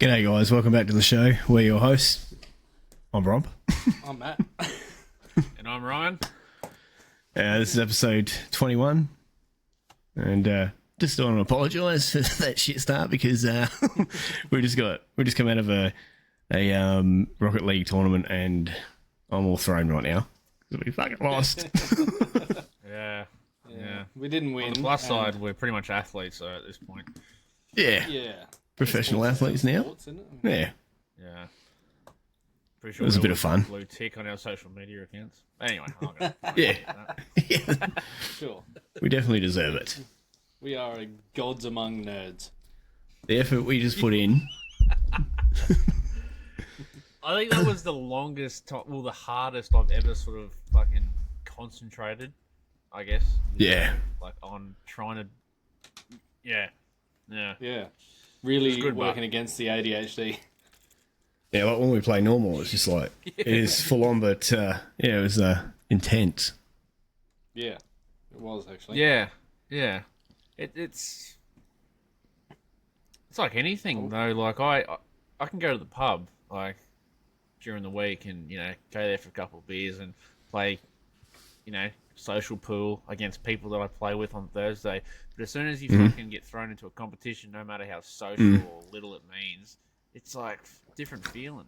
G'day guys, welcome back to the show. We're your hosts. I'm Rob. I'm Matt. And I'm Ryan. This is episode 21. And just want to apologise for that shit start because we just come out of a Rocket League tournament and I'm all thrown right now because we fucking lost. Yeah. We didn't win. On the plus side, we're pretty much athletes at this point. Yeah. Yeah. Professional athletes now. Sports, isn't it? Yeah. Yeah. Pretty sure It was a bit of fun. Blue tick on our social media accounts. Anyway, I'm gonna Yeah. Sure. We definitely deserve it. We are gods among nerds. The effort we just put in. I think that was the longest time, well, the hardest I've ever sort of fucking concentrated, I guess. Yeah. Like on trying to, yeah. Yeah. Really good, working but- against the ADHD. Yeah, like when we play normal, it's just like, it is full on, but it was intense. Yeah. It was actually. Yeah. It's like anything though. Like I can go to the pub like during the week and go there for a couple of beers and play social pool against people that I play with on Thursday. But as soon as you fucking get thrown into a competition, no matter how social or little it means, it's like different feeling.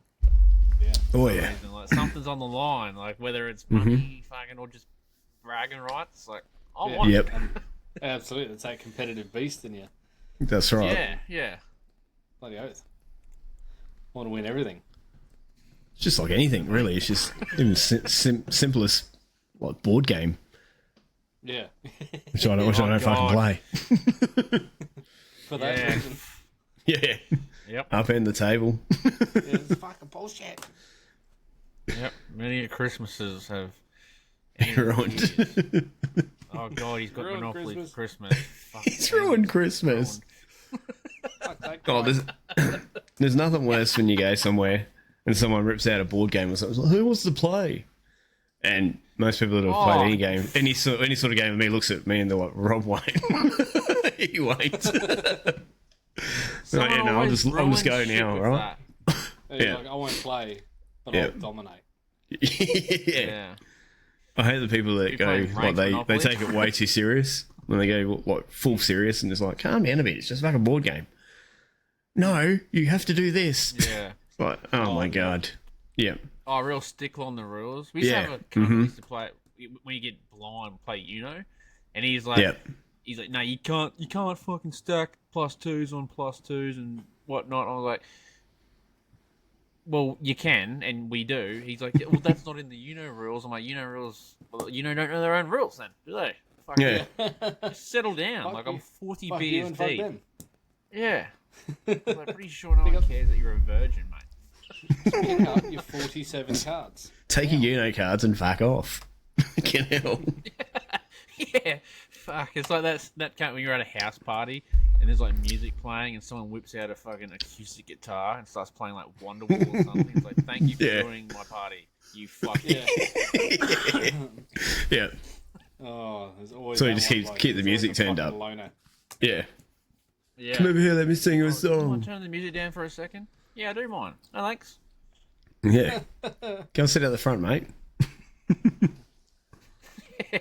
Yeah. Oh, yeah. And, like something's on the line, like whether it's money, fucking, or just bragging rights. Like I want Yep. Absolutely. It's that competitive beast in you. That's it. right. Yeah. Bloody oath. Want to win everything. It's just like anything, really. It's just even simplest like board game, Yeah. which I don't fucking God. play. For that Yeah. reason. Yeah, Yep. upend the table. It's fucking bullshit. Yep. Many Christmases have Ruined. Oh god, he's got Ruined Monopoly Christmas. for Christmas. Fuck, It's man. ruined Christmas. Fuck that Oh, guy. there's nothing worse when you go somewhere and someone rips out a board game or something. It's like, who wants to play? And most people that have played any game, any sort of game with me, looks at me and they're like, Rob won't. He won't. Someone yeah, no, I'll always just ruins go shit now, with right? that. And you're Yeah. like, I won't play, but Yeah. I'll dominate. Yeah. Yeah. I hate the people that You go playing like ranked they Monopoly? take it way too serious. When they go like full serious and it's like, calm down a bit. It's just like a board game. No, you have to do this. Yeah. It's like, oh my yeah. god. Yeah. Oh, real stickler on the rules. We used Yeah. to have a cunt who used to play when you get blind, play and he's like, Yep. no, you can't fucking stack +2s on +2s and whatnot. I was like, well, you can, and we do. He's like, well, that's not in the rules. I'm like, rules. Well, don't know their own rules, then, do they? Fuck Yeah. just settle down. Fuck like you. I'm 40 Fuck you beers and fuck deep. them. Yeah. I'm pretty sure no one cares that you're a virgin, mate. Pick up your 47 cards. Take your cards and fuck off. Get hell. Yeah, fuck. It's like that cunt when you're at a house party and there's like music playing and someone whips out a fucking acoustic guitar and starts playing like Wonderwall or something. It's like, thank you for Yeah. ruining my party, you fucking. Yeah. Yeah. Oh, there's always. So you that just one keep bloke the who's music always a turned fucking up. Loner. Yeah. Yeah. Come over here, let me sing you a Do you want song. to turn the music down for a second? Yeah, I do mind. No, thanks. Yeah. Go and sit at the front, mate. Yeah,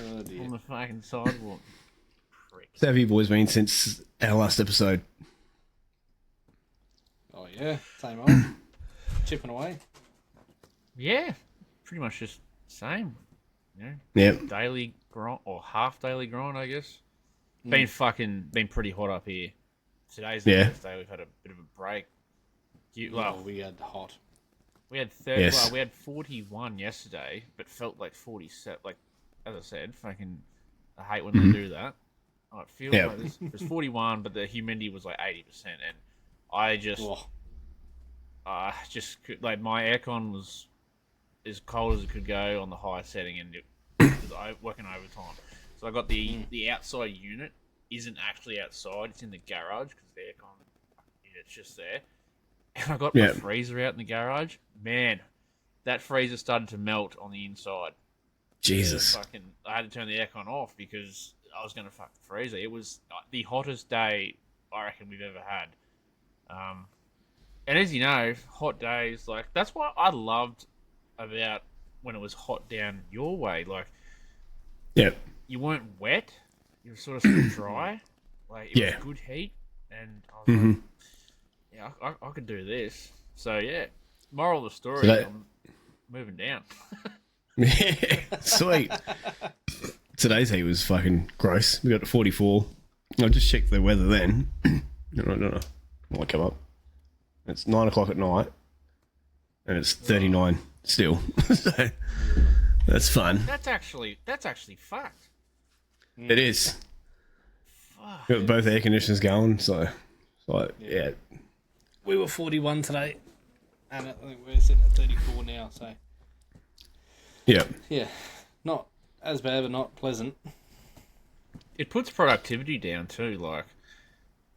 Oh dear. on the fucking sidewalk. Prick. So have you boys been since our last episode? Oh yeah, same old. Chipping away. Yeah, pretty much just same. Yep. Daily grind or half daily grind, I guess. Been pretty hot up here. Today's the Yeah. first day we've had a bit of a break. Oh, we had hot. We had Yes. we had 41 yesterday, but felt like 47. Like as I said, fucking, I hate when they do that. Oh, it feels Yeah. like it was 41, but the humidity was like 80%, and I just, Oh, like my aircon was as cold as it could go on the high setting, and it was working overtime. So I got the outside unit isn't actually outside; it's in the garage because the aircon unit's just there. And I got my Yeah. freezer out in the garage. Man, that freezer started to melt on the inside. Jesus. I had to turn the aircon off because I was going to fuck the freezer. It was the hottest day I reckon we've ever had. And as you know, hot days, like, that's what I loved about when it was hot down your way. Like, Yeah. you weren't wet, you were sort of still dry. Like, it was good heat, and I was like, yeah, I could do this. So, yeah, moral of the story, I'm moving down. Yeah, sweet. Today's heat was fucking gross. We got to 44. I just checked the weather then. No. Might come up. It's 9 o'clock at night, and it's 39 still. So that's fun. That's actually fucked. It is. Fuck. Got both air conditioners going, so like, yeah. We were 41 today, and I think we're sitting at 34 now. So Yeah. Not as bad, but not pleasant. It puts productivity down too. Like,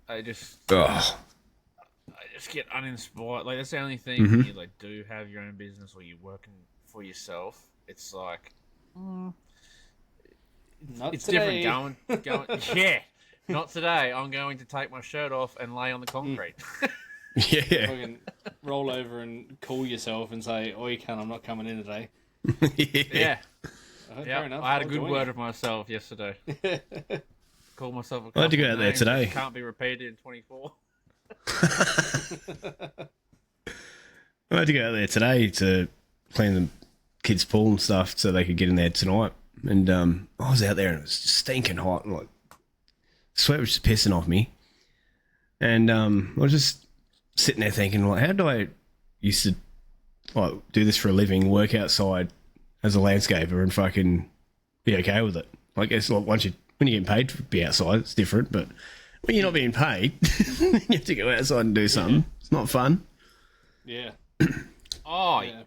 I just get uninspired. Like, that's the only thing when you like do have your own business or you're working for yourself. It's like, it's today. different going. Yeah, not today. I'm going to take my shirt off and lay on the concrete. Yeah. Fucking roll over and call yourself and say, "Oh, you can't. I'm not coming in today." Yeah. Fair enough. I had a I'll good join word you. of myself yesterday. Called myself a I had to couple go of out there names today. that can't be repeated in 24. I had to go out there today to clean the kids' pool and stuff so they could get in there tonight. And I was out there and it was stinking hot. And, like, sweat was just pissing off me. And I was just sitting there thinking, like, how do I used to like do this for a living, work outside as a landscaper and fucking be okay with it? I guess like when you're getting paid to be outside, it's different. But when you're not being paid, you have to go outside and do something. It's not fun. Yeah. Oh, Yeah.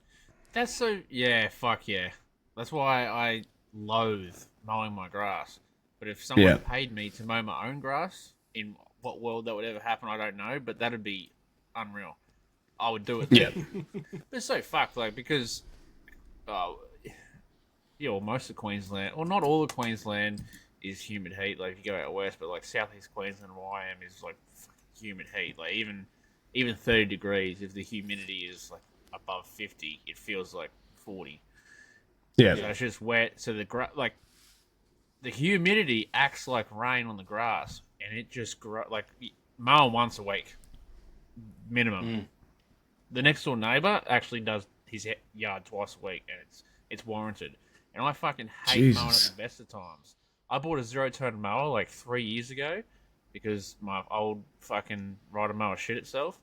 that's so... Yeah, fuck yeah. That's why I loathe mowing my grass. But if someone paid me to mow my own grass, in what world that would ever happen, I don't know, but that'd be unreal. I would do it. Yeah. But it's so fucked, like, because... well, most of Queensland... Well, not all of Queensland is humid heat, like, if you go out west, but, like, southeast Queensland, where I am, is, like, fucking humid heat. Like, even 30 degrees, if the humidity is like above 50, it feels like 40. Yeah. So it's just wet. So the humidity acts like rain on the grass, and it just like mow once a week minimum. The next door neighbor actually does his yard twice a week, and it's warranted. And I fucking hate mowing at the best of times. I bought a zero-turn mower like 3 years ago because my old fucking rider mower shit itself.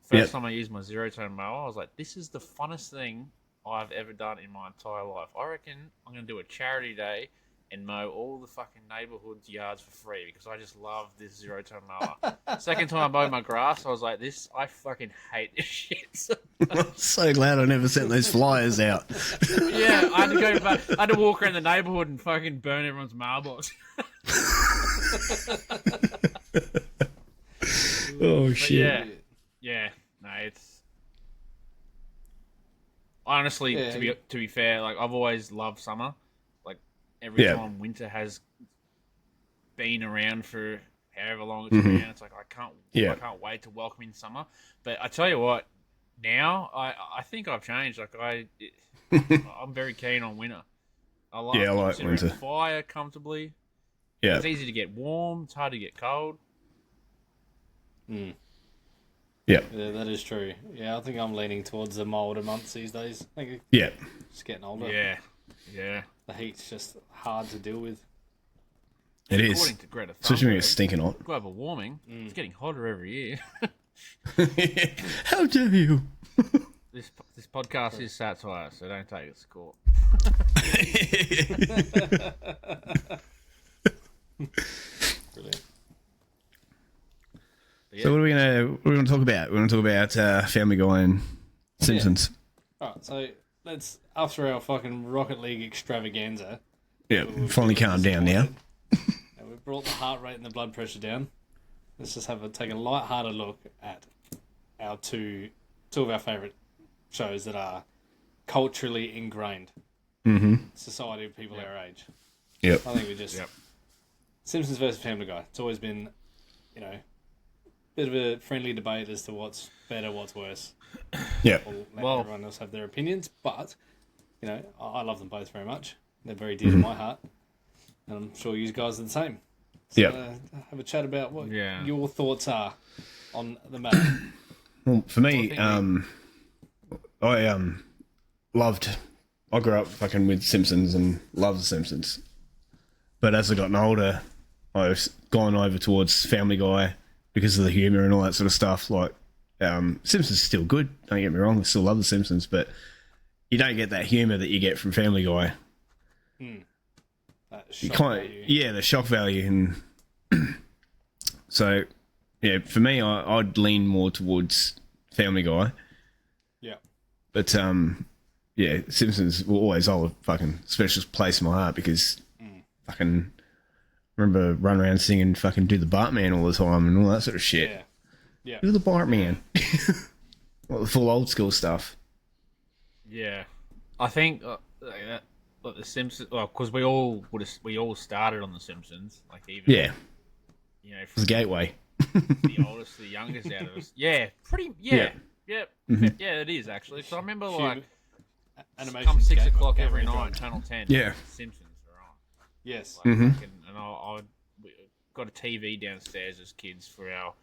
First time I used my zero-turn mower, I was like, this is the funnest thing I've ever done in my entire life. I reckon I'm going to do a charity day and mow all the fucking neighbourhood's yards for free because I just love this zero-turn mower. Second time I mowed my grass, I was like, I fucking hate this shit. I'm so glad I never sent those flyers out. Yeah, I had to go back. I had to walk around the neighbourhood and fucking burn everyone's mailbox. Oh, shit. Yeah, no, it's honestly to be fair, like I've always loved summer. Like every time winter has been around for however long it's around, it's like I can't wait to welcome in summer. But I tell you what, now I think I've changed. Like I'm very keen on winter. I like winter. Fire comfortably. Yeah, it's easy to get warm. It's hard to get cold. Yeah, that is true. Yeah, I think I'm leaning towards the milder months these days. I think it's getting older. Yeah. The heat's just hard to deal with. It is. According to Greta Thunberg, especially when it's stinking hot. Global warming, it's getting hotter every year. How dare you? This podcast is satire, so don't take it to court. Brilliant. So what are we gonna talk about? We're gonna talk about Family Guy and Simpsons. Yeah. Alright, so let's after our fucking Rocket League extravaganza. Yeah, finally calmed down now. And we've brought the heart rate and the blood pressure down. Let's just take a light-hearted look at our two of our favourite shows that are culturally ingrained. Society of people our age. Yep. I think we just Simpsons versus Family Guy. It's always been, bit of a friendly debate as to what's better, what's worse. Yeah. We'll let everyone else have their opinions, but you know, I love them both very much. They're very dear to my heart, and I'm sure you guys are the same. So have a chat about what your thoughts are on the matter. Well, for me, I grew up fucking with Simpsons and loved the Simpsons. But as I gotten older, I've gone over towards Family Guy because of the humour and all that sort of stuff. Like, Simpsons is still good, don't get me wrong, I still love the Simpsons, but you don't get that humour that you get from Family Guy. The shock value. And so, yeah, for me, I'd lean more towards Family Guy. Yeah. But, Simpsons will always hold a fucking special place in my heart because fucking remember run around singing fucking Do the Bartman all the time and all that sort of shit. Yeah. Do the Bartman. Well, the full old school stuff. Yeah. I think like the Simpsons, because we all started on the Simpsons, like even you know, from the gateway, the oldest to the youngest out of us. Yeah, it is actually. So I remember like come 6 o'clock every night, Channel 10. Yeah, Simpsons were on. Yes, like, and we got a TV downstairs as kids for our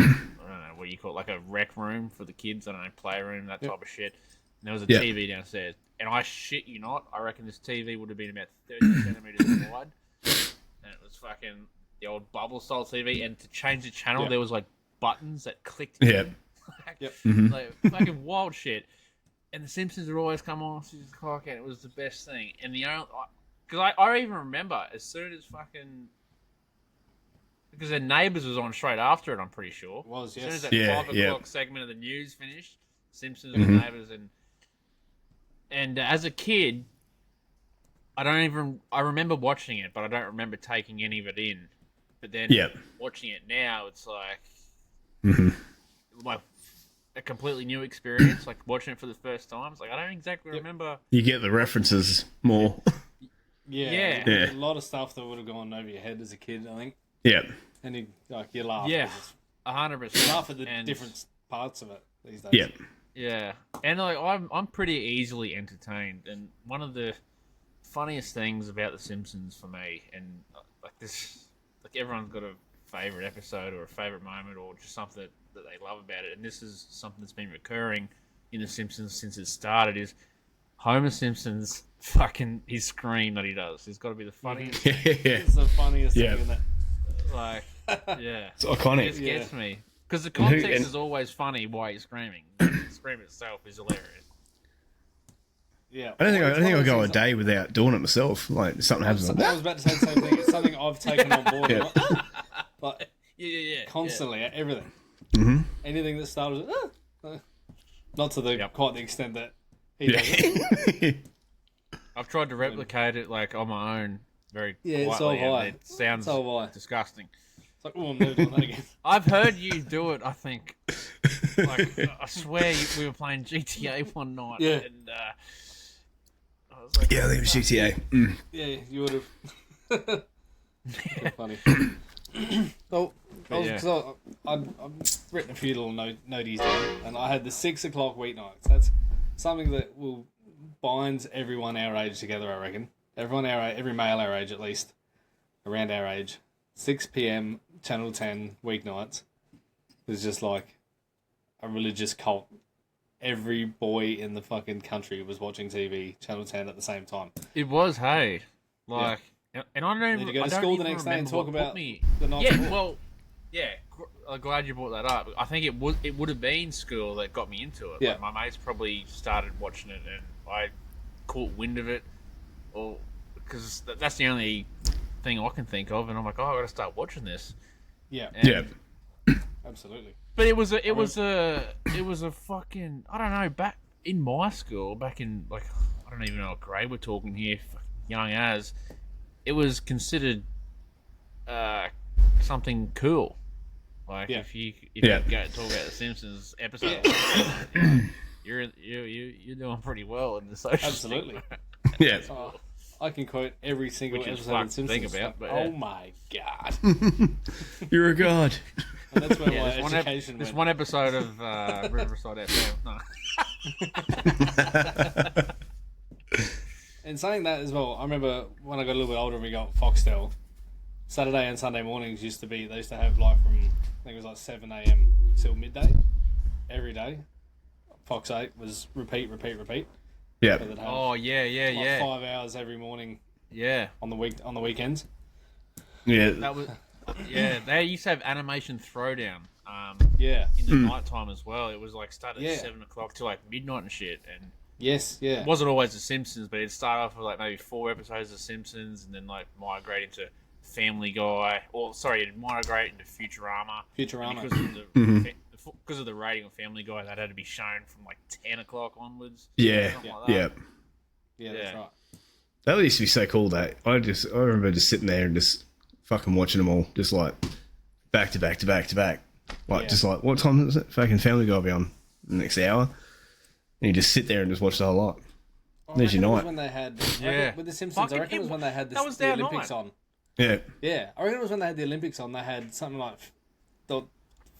I don't know what you call it, like a rec room for the kids. I don't know, playroom, that type of shit. And there was a TV downstairs. And I shit you not, I reckon this TV would have been about 30 centimetres wide. And it was fucking the old bubble style TV. And to change the channel, there was like buttons that clicked in. Like fucking wild shit. And the Simpsons would always come on 6 o'clock, and it was the best thing. And the only, because I even remember as soon as fucking, because their Neighbours was on straight after it, I'm pretty sure. It was, yes. As soon as that 5 o'clock segment of the news finished, Simpsons and Neighbours, and as a kid, I remember watching it, but I don't remember taking any of it in. But then watching it now, it's like a completely new experience. Like watching it for the first time, it's like I don't exactly remember. You get the references more. A lot of stuff that would have gone over your head as a kid, I think. Yeah. And you laugh. Yeah, 100%. You laugh at the different parts of it these days. Yeah. Yeah, and like I'm pretty easily entertained, and one of the funniest things about The Simpsons for me, and like everyone's got a favorite episode or a favorite moment or just something that they love about it, and this is something that's been recurring in The Simpsons since it started, is Homer Simpson's fucking his scream that he does. He's got to be the funniest. It's the funniest thing in that. Like, yeah, it's iconic. It just gets me. Because the context is always funny why he's screaming. The scream itself is hilarious. Yeah. I don't think I'll go a day without doing it myself. Like, something happens. I was about to say the same thing. It's something I've taken on board. Like, yeah. Constantly, everything. Mm-hmm. Anything that started with, not to quite the extent that he does. I've tried to replicate it, like, on my own very quietly. So have I. It sounds disgusting. It's like, I'm never doing that again. I've heard you do it, I think. Like, I swear we were playing GTA one night. Yeah. And I was like, I think it was GTA. Yeah, you would have. Funny. Well, I've written a few little noties down, and I had the 6 o'clock weeknights. That's something that will binds everyone our age together, I reckon. Every male our age, at least, around our age. 6 p.m. Channel 10 weeknights is just like a religious cult. Every boy in the fucking country was watching TV, Channel 10 at the same time. It was, hey. Like, and I don't even. Did you go to school the next day and talk about the night before? I'm glad you brought that up. I think it would have been school that got me into it. Yeah. Like, my mates probably started watching it, and I caught wind of it, or because that's the only thing I can think of, and I'm like, I got to start watching this. Yeah. Absolutely. But it was a fucking, I don't know, back in my school, back in, like, I don't even know what grade we're talking here, young as, it was considered something cool. Like, if you go talk about the Simpsons episode, you're doing pretty well in the social Absolutely. Yeah. I can quote every single episode of The Simpsons. Think about, but oh my god. You're a god. That's where Yeah, my there's education there's went. one episode of Riverside FM. No. And saying that as well, I remember when I got a little bit older and we got Foxtel, Saturday and Sunday mornings used to be, they used to have like from, I think it was like 7 a.m. till midday, every day. Fox 8 was repeat. Yeah. So they'd have Oh yeah, like 5 hours every morning yeah. on the weekends. Yeah. That was yeah. They used to have animation throwdown. Yeah. In the night time as well. It was like started Yeah. at 7 o'clock till like midnight and shit. And Yes, yeah. it wasn't always The Simpsons, but it'd start off with like maybe 4 episodes of Simpsons, and then like migrate into Family Guy, or sorry, it'd migrate into Futurama. Futurama. Because of the rating of Family Guy, that had to be shown from like 10 o'clock onwards. Yeah. something like that. Yeah. Yeah, that's Yeah. right. That used to be so cool. That I remember just sitting there and just fucking watching them all, just like back to back to back to back. Like Yeah. just like, what time is it? Fucking Family Guy will be on the next hour, and you just sit there and just watch the whole lot. There's your It was night. when they had, Yeah. with the Simpsons, I Fucking- reckon it was when they had that was the their Olympics night. on. Yeah. Yeah, I reckon it was when they had the Olympics on. They had something like the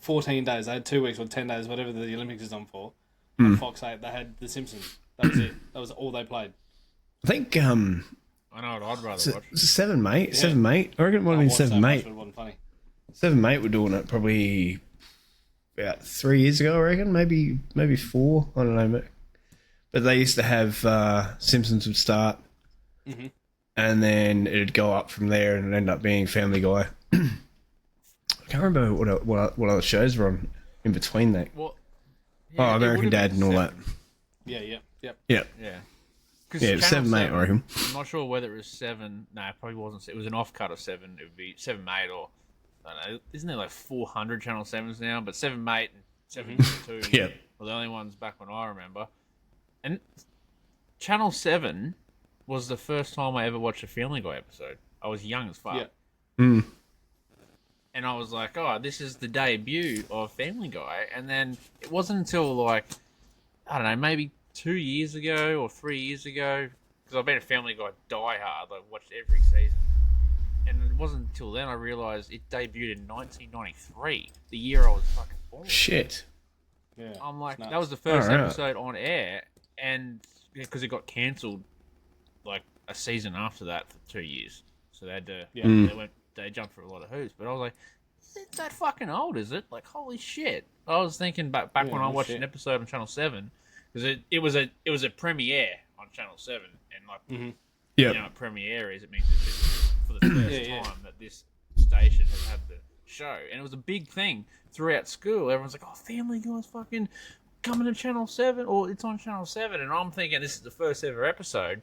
14 days. They had 2 weeks or 10 days, whatever the Olympics is on for. On Fox 8, they had the Simpsons. That was it. That was all they played. I think I know what I'd rather watch. it's Seven Mate. Yeah. Seven Mate. I reckon it might have I been watched Seven that much, Mate. but it wasn't funny. Seven Mate were doing it probably about 3 years ago. I reckon maybe 4. I don't know, but they used to have Simpsons would start, and then it'd go up from there, and it'd end up being Family Guy. I can't remember what other shows were on in between that. Well, Oh, it American would've Dad been and all that. 7. Yeah. Yeah, Yeah. yeah, it was Seven Mate, I reckon. I'm not sure whether it was 7. No, it probably wasn't. It was an off cut of 7. It would be 7 Mate or I don't know. Isn't there like 400 Channel 7s now? But 7 Mate and 7 2 Yeah. were the only ones back when I remember. And Channel 7 was the first time I ever watched a Family Guy episode. I was young as fuck. Yeah. Mm. And I was like, oh, this is the debut of Family Guy. And then it wasn't until like, I don't know, maybe 2 years ago or 3 years ago, because I've been a Family Guy diehard, like watched every season. And it wasn't until then I realised it debuted in 1993, the year I was fucking born. Shit. Yeah. I'm like, It's nuts. that was the first Alright. episode on air, and because it got cancelled like a season after that for 2 years, so they had to, they jumped for a lot of hoops. But I was like, is that fucking old? Is it? Like, holy shit! I was thinking back Yeah, when I no watched shit. an episode on Channel 7, because it was a premiere on Channel 7, and like Yeah. you know what premiere is, it means it's for the first Yeah. time that this station has had the show, and it was a big thing throughout school. Everyone's like, "Oh, Family Guy's fucking coming to Channel 7, or it's on Channel 7," and I'm thinking this is the first ever episode,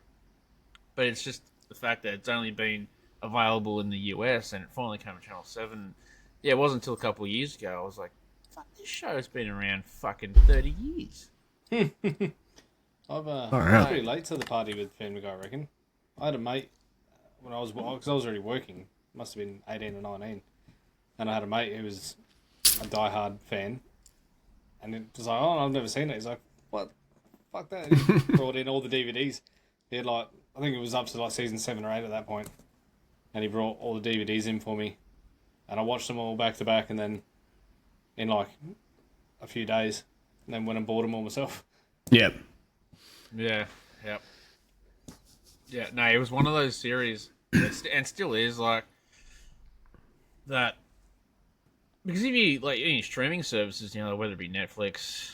but it's just the fact that it's only been available in the US and it finally came to Channel 7. Yeah, it wasn't until a couple of years ago I was like, "Fuck, this show's been around fucking 30 years." I was Alright. pretty late to the party with Family Guy, I reckon. I had a mate when I was, because I was already working, must have been 18 or 19, and I had a mate who was a diehard fan, and it was like, oh, I've never seen it. He's like, what? Fuck that. And he brought in all the DVDs. He had like, I think it was up to like season 7 or 8 at that point, and he brought all the DVDs in for me, and I watched them all back to back, and then in like a few days, and then went and bought them all myself. Yeah. Yeah, yep. Yeah, no, it was one of those series, and still is, like, that, because if you, like, any streaming services, you know, whether it be Netflix,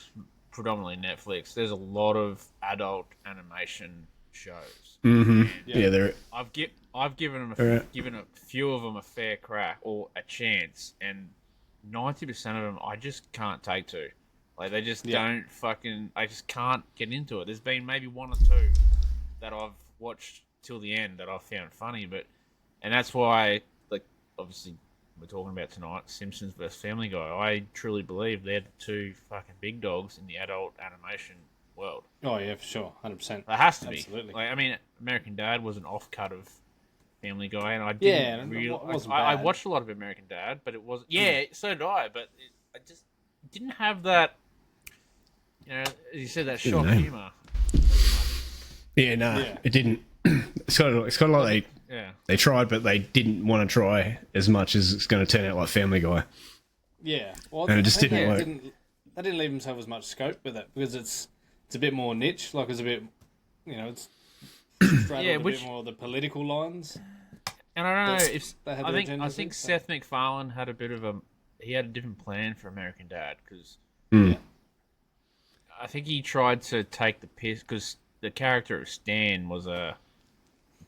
predominantly Netflix, there's a lot of adult animation shows. Mm-hmm. And Yeah, they're I've given them Alright. given a few of them a fair crack, or a chance, and 90% of them I just can't take to. Like, they just don't fucking... I just can't get into it. There's been maybe 1 or 2 that I've watched till the end that I've found funny, but... And that's why, like, obviously, we're talking about tonight, Simpsons vs. Family Guy. I truly believe they're the 2 fucking big dogs in the adult animation world. Oh, yeah, for sure. 100%. It has to Absolutely. be. Like, I mean, American Dad was an off-cut of Family Guy, and I Yeah, didn't it really... wasn't I bad. watched a lot of American Dad, but it was... Yeah, so did I, but I just didn't have that... You know, as you said, that shock name. humour. yeah, nah, Yeah. it didn't. It's kind of like Yeah. they tried, but they didn't want to try as much as it's going to turn out like Family Guy. Yeah, well, And it just didn't work. They didn't leave themselves as much scope with it because it's a bit more niche. Like it's a bit, it's straddled a bit more of the political lines. And I don't know if I think so. Seth MacFarlane had a different plan for American Dad because I think he tried to take the piss because the character of Stan was a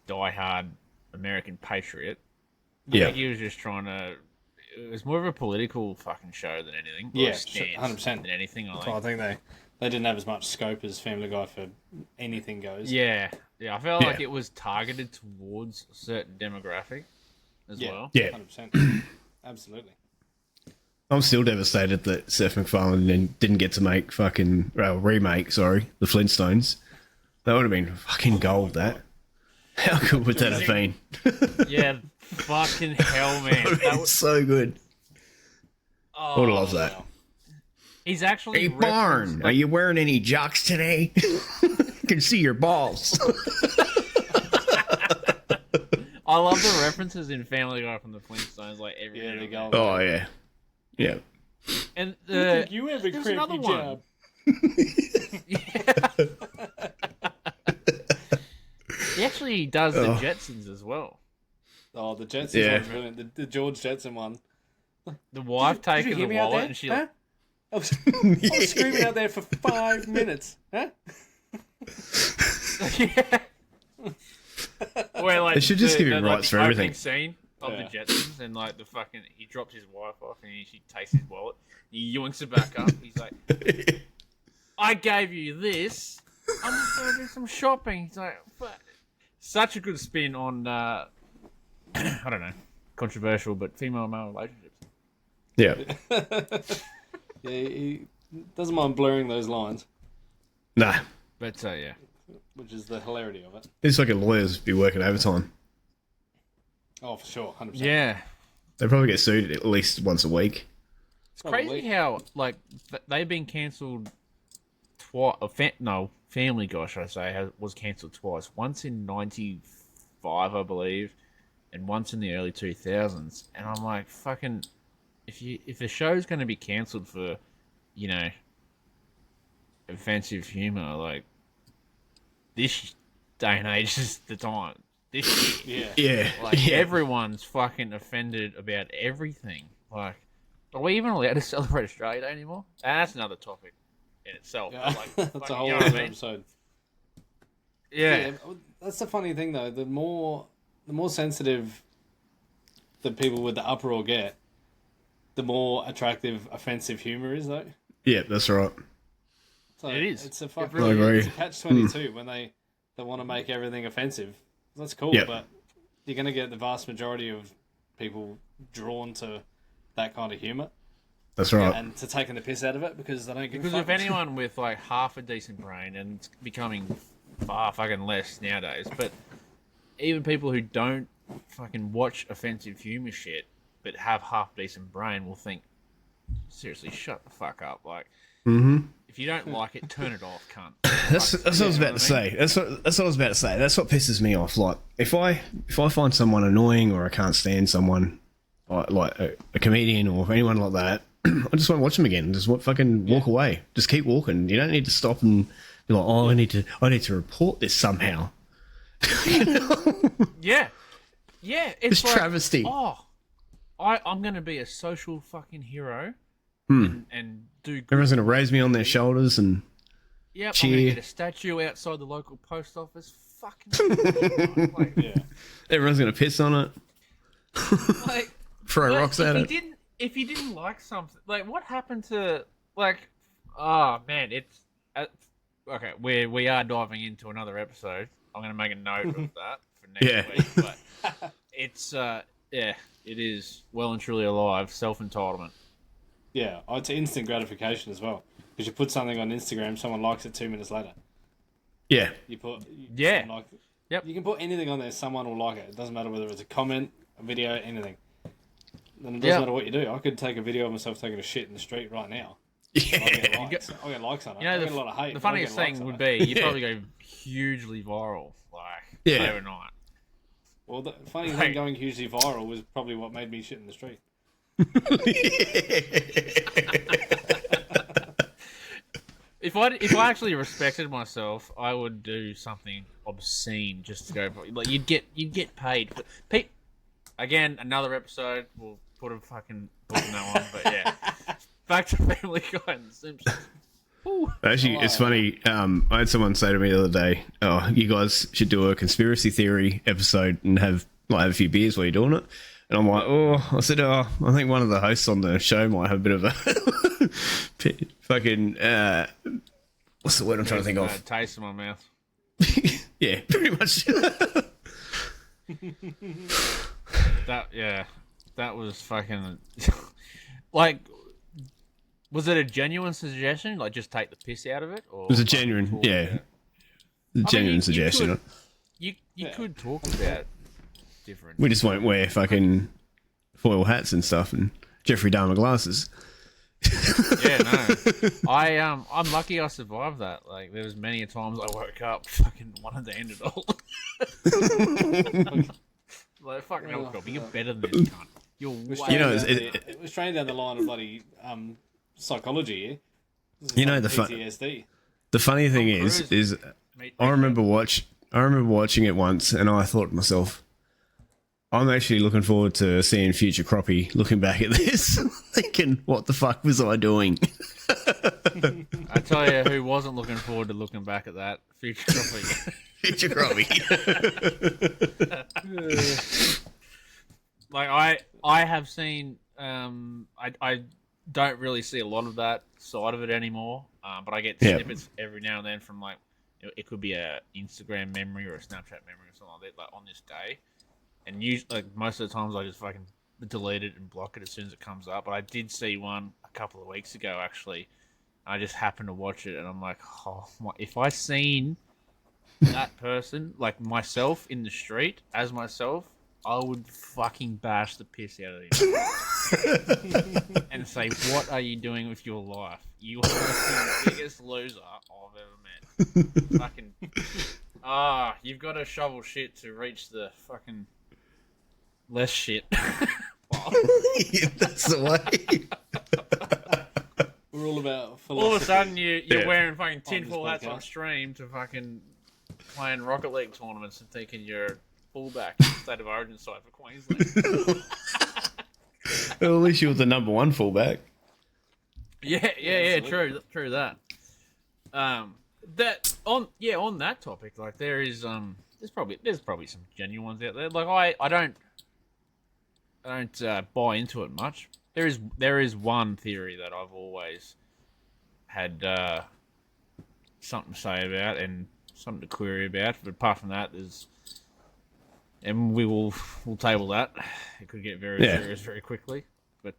diehard American patriot. Yeah, he was just trying to. It was more of a political fucking show than anything. Yeah, 100%. Than anything. I think they didn't have as much scope as Family Guy for anything goes. Yeah. I felt like it was targeted towards a certain demographic as well. Yeah, 100%. Absolutely. I'm still devastated that Seth MacFarlane didn't get to make remake, the Flintstones. That would have been fucking gold, that. How good would that have been? Yeah, fucking hell, man. That was so good. I would have loved that. Wow. He's actually... Hey, Barn, are you wearing any jocks today? I can see your balls. I love the references in Family Guy from the Flintstones, like every Yeah, they go. Oh, yeah. Yeah. And you think you have a there's crappy another job. He actually does the Jetsons as well. Oh, the Jetsons one's brilliant. The George Jetson one. The wife taking the wallet and she... Huh? I was screaming out there for 5 minutes. Huh? Yeah. Where, like, They should just give him rights for everything. Scene of the Jetsons and like the fucking he drops his wife off and she takes his wallet. He yoinks it back up. He's like, "I gave you this. I'm just gonna do some shopping." He's like, "Fuck." Such a good spin on I don't know, controversial but female-male relationships. Yeah. Yeah, he doesn't mind blurring those lines. Nah. But yeah. Which is the hilarity of it. It's like lawyers be working overtime. Oh, for sure, 100%. Yeah. They probably get sued at least once a week. It's crazy how, like, they've been cancelled twice. Family Guy, should I say, was cancelled twice. Once in 95, I believe, and once in the early 2000s. And I'm like, fucking, if the show's going to be cancelled for, offensive humour, like, this day and age is the time. This year. Yeah. Like, everyone's fucking offended about everything. Like, are we even allowed to celebrate Australia Day anymore? And that's another topic in itself. Yeah. Like, That's a whole other other episode. Yeah. That's the funny thing, though. The more sensitive the people with the uproar get, the more attractive offensive humour is, though. Yeah, that's right. So it is. It's a fucking I agree. it's a catch-22 when they want to make everything offensive. That's cool, but you're going to get the vast majority of people drawn to that kind of humour. That's right. And to taking the piss out of it because they don't give a Because fuck. if anyone with, like, half a decent brain, and it's becoming far fucking less nowadays, but even people who don't fucking watch offensive humour shit, but have half decent brain will think, seriously, shut the fuck up. Like, if you don't like it, turn it off, cunt. That's what I was about to say. That's what I was about to say. That's what pisses me off. Like, if I find someone annoying or I can't stand someone, like a comedian or anyone like that, I just won't watch them again. Just fucking walk away. Just keep walking. You don't need to stop and be like, oh, I need to report this somehow. Yeah. Yeah, it's like, travesty. Oh, I'm going to be a social fucking hero and do good. Everyone's going to raise me on their shoulders and Yep, cheer. I'm going to get a statue outside the local post office. Fucking like, Everyone's going to piss on it. like, Throw rocks at it. If you didn't like something, like, what happened to, like, oh man, it's okay. We are diving into another episode. I'm going to make a note of that for next week. But it's it is well and truly alive. Self entitlement. Yeah, it's instant gratification as well. Because you put something on Instagram, someone likes it 2 minutes later. Yeah. You put Yep. You can put anything on there, someone will like it. It doesn't matter whether it's a comment, a video, anything. Then it doesn't matter what you do. I could take a video of myself taking a shit in the street right now. Yeah. I'll get likes on it. You know, I get a lot of hate. the funniest thing would be you probably go hugely viral, like overnight. Well, the funny thing going hugely viral was probably what made me shit in the street. If I actually respected myself, I would do something obscene just to go. Like you'd get paid. Again, another episode. We'll put a fucking book in that one. But yeah, back to Family Guy and the Simpsons. Ooh. Actually, it's funny. I had someone say to me the other day, "Oh, you guys should do a conspiracy theory episode and have a few beers while you're doing it." And I'm like, I said, I think one of the hosts on the show might have a bit of a fucking what's the word I'm trying to think of? Taste in my mouth. Yeah, pretty much. That was fucking like. Was it a genuine suggestion? Like, just take the piss out of it? Or it was a genuine, genuine suggestion. You could talk about different. We just won't wear fucking foil hats and stuff and Jeffrey Dahmer glasses. Yeah, no. I'm lucky I survived that. Like, there was many a times I woke up fucking wanted to end it all. Like, fucking hell, Dobby, you're better than this cunt. You're way it was trained down the line of bloody psychology. You know, the PTSD. The funny thing is I remember watching it once and I thought to myself, I'm actually looking forward to seeing future Croppy looking back at this, thinking, what the fuck was I doing? I tell you who wasn't looking forward to looking back at that. Future Croppy. Future Croppy. Like, I have seen, I don't really see a lot of that side of it anymore, but I get snippets every now and then from, like, it could be a Instagram memory or a Snapchat memory or something like that, like on this day. And usually, like, most of the times I just fucking delete it and block it as soon as it comes up. But I did see one a couple of weeks ago, actually. I just happened to watch it and I'm like, if I seen that person, like myself in the street as myself, I would fucking bash the piss out of him. And say, what are you doing with your life? You are the biggest loser I've ever met. Fucking, you've got to shovel shit to reach the fucking less shit. Yeah, that's the way. We're all about philosophy. All of a sudden, you're wearing fucking tinfoil hats on stream to fucking playing Rocket League tournaments and thinking you're fullback in the State of Origin side for Queensland. Well, at least you were the number one fullback. Yeah, true that. On that topic, like there's probably some genuine ones out there. Like I don't buy into it much. There is one theory that I've always had something to say about and something to query about. But apart from that, we'll table that. It could get very serious very quickly. But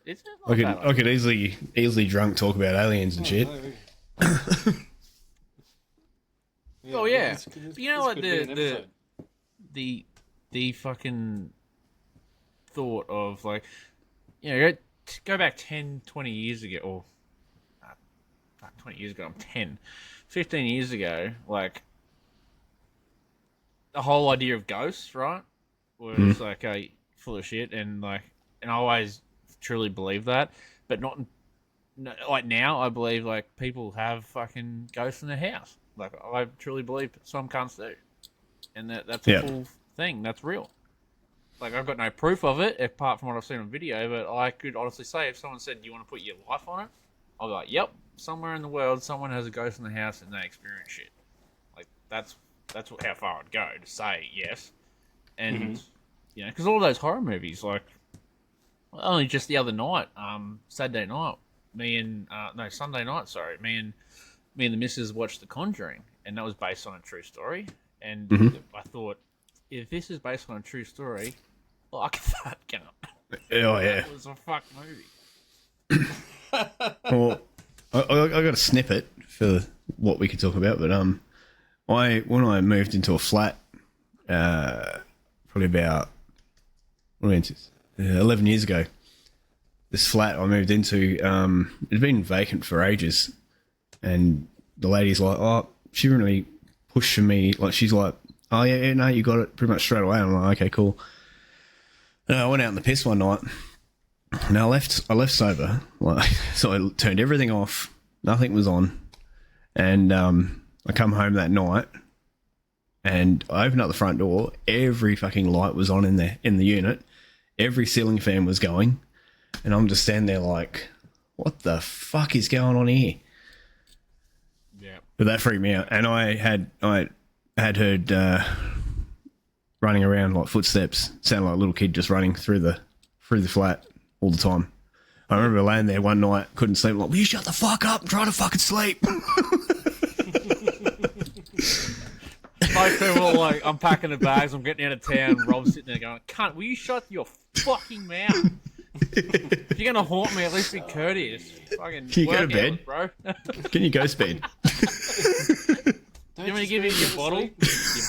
it's not bad. I could easily drunk talk about aliens and shit. Oh yeah, you know, like the fucking thought of, like, you know, go back 10, 20 years ago, or 20 years ago, I'm 10, 15 years ago, like, the whole idea of ghosts, right, was like full of shit, and I always truly believed that, but not like now. I believe, like, people have fucking ghosts in their house. Like, I truly believe some cunts do, and that's a full thing. That's real. Like, I've got no proof of it apart from what I've seen on video, but I could honestly say, if someone said, "Do you want to put your life on it?" I'll be like, "Yep." Somewhere in the world, someone has a ghost in the house and they experience shit. Like, that's how far I'd go to say yes. And you know, because all those horror movies, like, only just the other night, Sunday night, me and the missus watched The Conjuring, and that was based on a true story. And I thought, if this is based on a true story, like that cunt. Oh yeah, it was a fuck movie. Well, I got a snippet for what we could talk about, but when I moved into a flat, probably about 11 years ago, this flat I moved into, it had been vacant for ages, and the lady's like, "Oh, she really pushed for me." Like, she's like, "Oh yeah, no, you got it pretty much straight away." I'm like, "Okay, cool." And I went out in the piss one night, And I left sober, like, so I turned everything off. Nothing was on, and I come home that night, and I opened up the front door. Every fucking light was on in there in the unit. Every ceiling fan was going, and I'm just standing there like, what the fuck is going on here? Yeah. But that freaked me out, and I had heard running around like footsteps, sounded like a little kid just running through the flat all the time. I remember laying there one night, couldn't sleep. Like, will you shut the fuck up? I'm trying to fucking sleep. Most people are like, I'm packing the bags, I'm getting out of town. Rob's sitting there going, cunt, will you shut your fucking mouth? If you're going to haunt me, at least be courteous. Fucking Can you go to bed? Bro. Can you go to bed? Do you want me to give you your bottle? You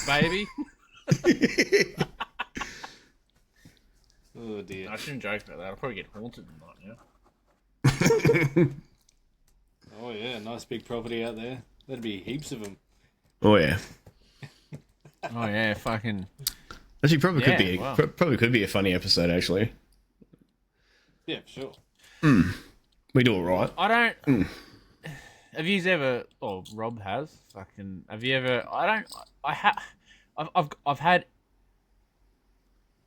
baby? Oh dear. I shouldn't joke about that. I'll probably get haunted tonight, yeah? Oh yeah, nice big property out there. There'd be heaps of them. Oh yeah. Oh yeah, fucking... Actually, probably wow. probably could be a funny episode. Actually, Yeah, for sure. we do it right. I don't... Have you ever... Oh, Rob has. Fucking... Have you ever... I've had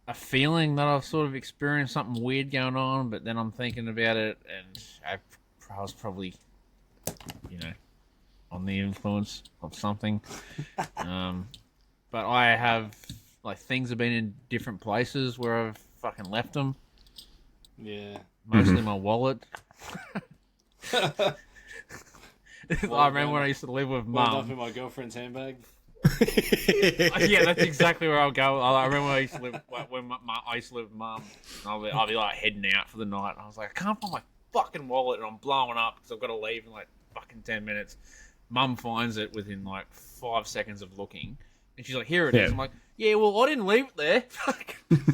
a feeling that I've sort of experienced something weird going on, but then I'm thinking about it, and I was probably, on the influence of something. But I have, like, things have been in different places where I've fucking left them. Yeah. Mostly my wallet. I remember when I used to live with Wound up Mum. in my girlfriend's handbag. Yeah, that's exactly where I'll go. I remember I used to live I used to live with Mum. And I'll be like heading out for the night. And I was like, I can't find my fucking wallet, and I'm blowing up because I've got to leave in like fucking 10 minutes. Mum finds it within like 5 seconds of looking, and she's like, "Here it is." I'm like, "Yeah, well, I didn't leave it there."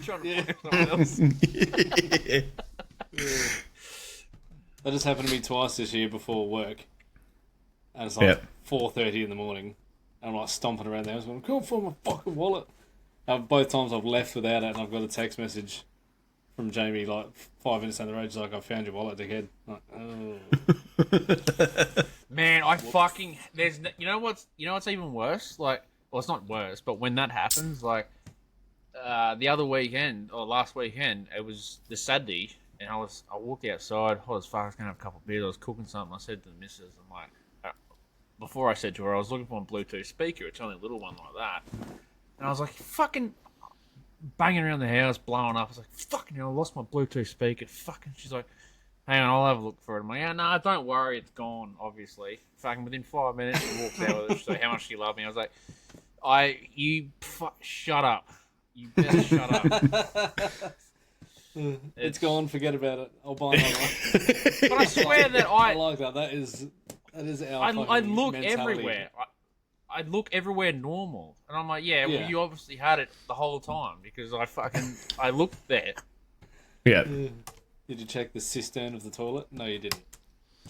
Trying to find someone else. That just happened to me twice this year before work, and it's like 4:30 in the morning. And I'm like stomping around there. I was going, I can't find my fucking wallet. Both times I've left without it, and I've got a text message from Jamie like 5 minutes down the road. She's like, I found your wallet, dickhead. I'm like, oh. Man, I fucking you know what's even worse? Like, well, it's not worse, but when that happens, like the other weekend or last weekend, it was the Saturday, and I walked outside. I was gonna have a couple of beers. I was cooking something. I said to the missus, I'm like, before I said to her, I was looking for a Bluetooth speaker. It's only a little one like that. And I was like, fucking banging around the house, blowing up. I was like, fucking hell, I lost my Bluetooth speaker. Fucking, she's like, hang on, I'll have a look for it. I'm like, yeah, no, don't worry, it's gone, obviously. Fucking within 5 minutes, she walks out with it. She's like, how much do you love me? I was like, shut up. You better shut up. It's gone, forget about it. I'll buy another one. But I swear that I like that. That is our I look mentality. everywhere. I look everywhere normal, and I'm like, well, you obviously had it the whole time because I looked there. Yeah. Did you check the cistern of the toilet? No, you didn't.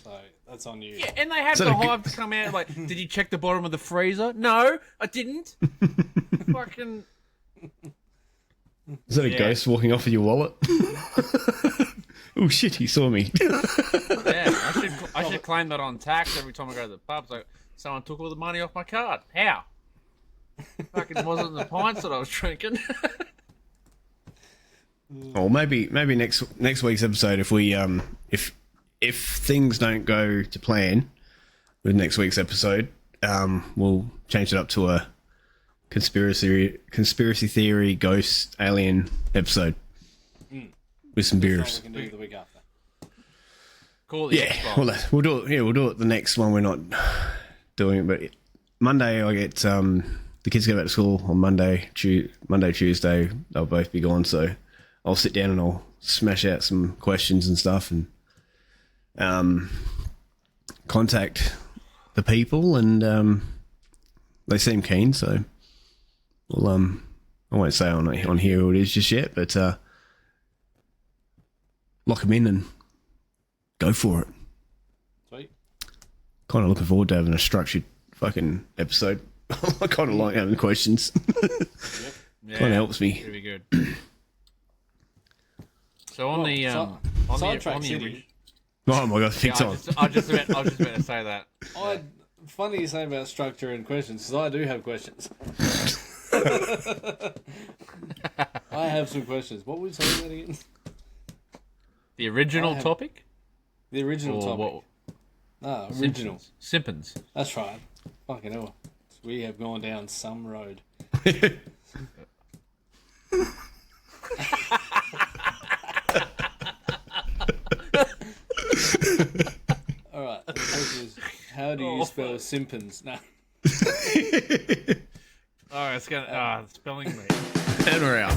So that's on you. Yeah, and they had the hive to come out like, did you check the bottom of the freezer? No, I didn't. Fucking. Is that a ghost walking off with your wallet? Oh shit, he saw me. Yeah, I should claim that on tax every time I go to the pub. It's like, someone took all the money off my card. How? Fucking wasn't the pints that I was drinking. Or maybe next week's episode, if we if things don't go to plan with next week's episode, we'll change it up to a conspiracy theory ghost alien episode with some beers. We can do the week after. Cool. We'll do it. Yeah, we'll do it the next one. We're not doing it, but Monday I get the kids go back to school on Monday, Tuesday. They'll both be gone, so I'll sit down and I'll smash out some questions and stuff and contact the people, and they seem keen, so we'll I won't say on here who it is just yet, but lock them in and go for it. Sweet. Kind of looking forward to having a structured fucking episode. I kind of like having questions. Yep. Yeah, Kind of helps me. Pretty good. So on the Sidetrack on the City. original. Oh my god, fix Yeah, on. I was just about to say that. Funny you say about structure and questions, because I do have questions. I have some questions. What were we talking about again? The original topic? The original Or topic. what? No, original. Simpsons. That's right. Fucking hell. We have gone down some road. Alright, the question is, how do you spell Simpsons? No. Oh, it's gonna spelling me. And we're out.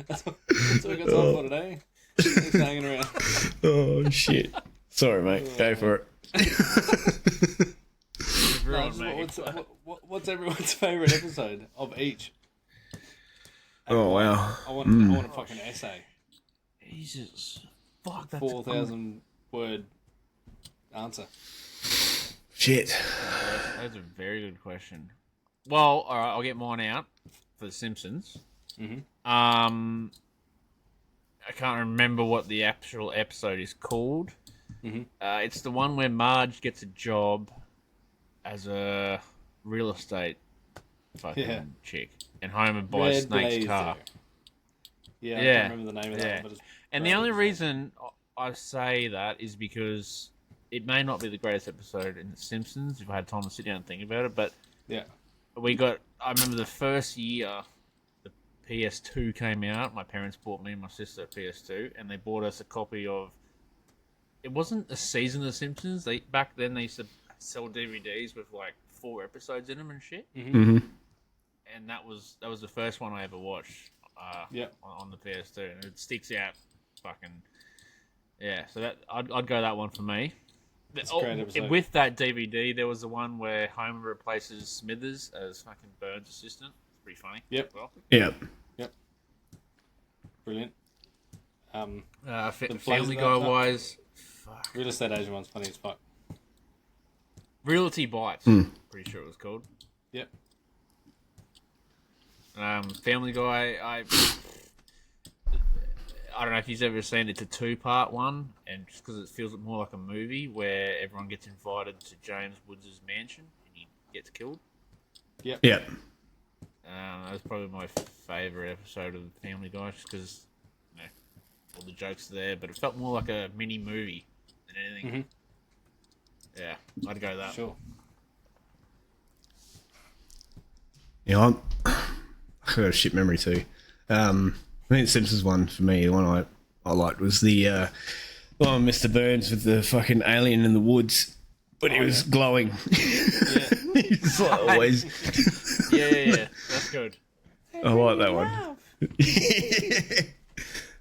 That's what we got time for today. Thanks for hanging around. Oh shit. Sorry, mate. Go for it. What's everyone's favourite episode of each? Oh wow. I want a fucking essay. Jesus. Fuck, that's 4,000 word answer. Shit. That's a very good question. Well, all right, I'll get mine out for The Simpsons. Mm-hmm. I can't remember what the actual episode is called. Mm-hmm. It's the one where Marge gets a job as a real estate fucking chick, and Homer buys Red Snake's Blazer. car. Yeah, I Yeah. can't remember the name of that one. But it's And the only reason I say that is because it may not be the greatest episode in The Simpsons if I had time to sit down and think about it, but yeah, I remember the first year the PS2 came out, my parents bought me and my sister a PS2, and they bought us a copy of, it wasn't a season of The Simpsons, back then they used to sell DVDs with like 4 episodes in them and shit, Mm-hmm. and that was the first one I ever watched on the PS2, and it sticks out fucking, yeah, so that I'd go that one for me. It's a great episode. With that DVD, there was the one where Homer replaces Smithers as fucking Burns' assistant. It's pretty funny. Yep. Well. Yep. Brilliant. Family Guy wise, fuck. Real Estate Agent one's funny as fuck. Realty Bites. Pretty sure it was called. Yep. Family Guy, I don't know if you've ever seen it. It's a 2-part one, and just because it feels more like a movie where everyone gets invited to James Woods' mansion and he gets killed. Yep. That was probably my favourite episode of Family Guy, just because all the jokes are there, but it felt more like a mini movie than anything. Mm-hmm. Yeah, I'd go that. Sure. Yeah, I've got a shit memory too. I think the Simpsons one for me, the one I liked was the one with Mr. Burns with the fucking alien in the woods, but he was glowing. Yeah. He's like always. Yeah, that's good. I like that one.